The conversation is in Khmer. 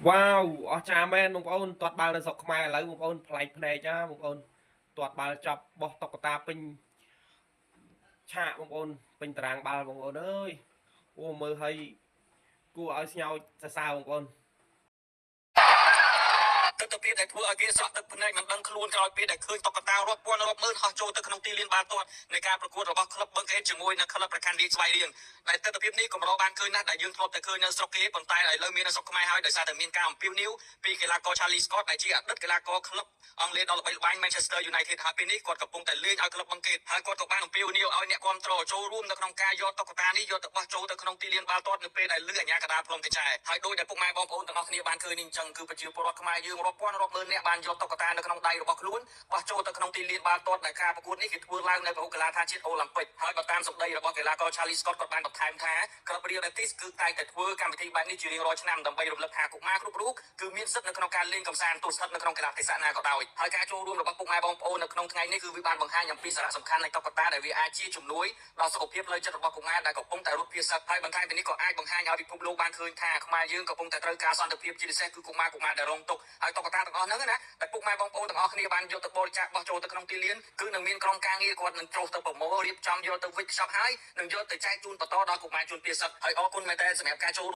ว้าวអស្ចារ្យមែនបងប្អូនទាត់បាល់នៅស្រុកខ្មែរឥឡូវបងប្អូនប្លែកភ្នែកណាបងប្អូនទាត់បាល់ចប់បោះតុក្កតាពេញឆាកបងប្អូនពេញតារាងបាល់បងប្អូនអើយអូមើលឲ្យគួរឲ្យស្ញោចសរសើរបងប្អូនទឹកទៅពេលដែលធ្វើឲ្យគេស្រក់ទឹកភ្នែកមិនដឹងខ្លួនក្រោយពេលដែលឃើញតុក្កតារាប់ពាន់រាប់ម៉ឺនហោះចូលទៅក្នុងទីលានបាល់ទាត់នៃការប្រកួតរបស់ក្លឹបបឹងអេតជាមួយនឹងក្លឹបប្រកាន់រាជស្វាយរៀងដែលទស្សនវិជ្ជានេះកម្របានឃើញណាស់ដែលយើងធ្លាប់តែឃើញនៅស្រុកគេប៉ុន្តែឥឡូវមាននៅស្រុកខ្មែរហើយដោយសារតែមានការអំពាវនាវពីកីឡាករ Charlie Scott ដែលជាអតីតកីឡាករក្លឹបអង់គ្លេសដ៏ល្បីល្បាញ Manchester United ហើយពេលនេះគាត់កំពុងតែលេងឲ្យក្លឹបបឹងកេតហើយគាត់ក៏បានអំពាវនាវឲ្យអ្នកគាំទ្រចូលរួមនៅក្នុងការយកតុក្កតានេះយកទៅបោះចូលទៅក្នុងទីលានបាល់ទាត់នៅពេលដែលលើអាជ្ញាកណ្ដាលផ្លុំកញ្ចែហើយដោយដែលពុកម៉ែបងប្អូនទាំងអស់គ្នាបានឃើញនេះអញ្ចឹងគឺប្រជាពលរដ្ឋខ្មែរយើងរាប់ពាន់រាប់ម៉ឺនអ្នកបានយកតុក្កតានៅក្នុងដៃរបស់ខ្លួនបោះចូលទៅក្នុងទីលានបាល់ទាត់ដែលការប្រកួតនេះគេធ្វើឡើងនៅពហុកីឡដ្ឋានជាតិអូឡ িম্প ពិកហើយបើតាមសម្ដីរបស់កីឡាករ Charlie Scott គាត់បានបន្ថែមថាក្លឹប Real Betis គឺតែងតែធ្វើកម្មវិធីបែបនេះជារៀងរាល់ឆ្នាំដើម្បីរំលឹកថាកុមារគ្រប់រូបគឺមានសិទ្ធិនៅក្នុងការលេងកម្សាន្តទោះស្ថិតនៅក្នុងកីឡាទេសៈណាក៏ដោយហើយការចូលរួមរបស់ពុកម៉ែបងប្អូននៅក្នុងថ្ងៃនេះគឺវាបានបង្ហាញអំពីសារៈសំខាន់នៃតុក្កតាដែលវាអាចជាជំនួយដល់សុខភាពផ្លូវចិត្តរបស់កុមារដែលកំពុងតែរត់ភាសឹកហើយបន្ថែមពីនេះក៏អាចបង្ហាញឲ្យពិភពលោកបានឃើញថាខ្មែរយើងកំពុងតែត្រូវការសន្តិភាពជាពិសេសគឺកុមារដែលរងទុក្ខហើយតុក្កតាទាំងអស់ហ្នឹងណាតែពុកម៉ែបងប្អូនទាំងអស់គ្នាបានយកទៅបរិច្ចាគបោះចូលទៅក្នុងទីលានគឺនឹងមានក្រុមការងារគាត់នឹងចុះទៅប្រមូលរៀបចំយកទៅវិចខ្ចប់ហើយនឹងយកទៅចែកជូនបន្តដល់កុមារជនភាសឹកហើយអរគុណមែនតើសម្រាប់ការចូល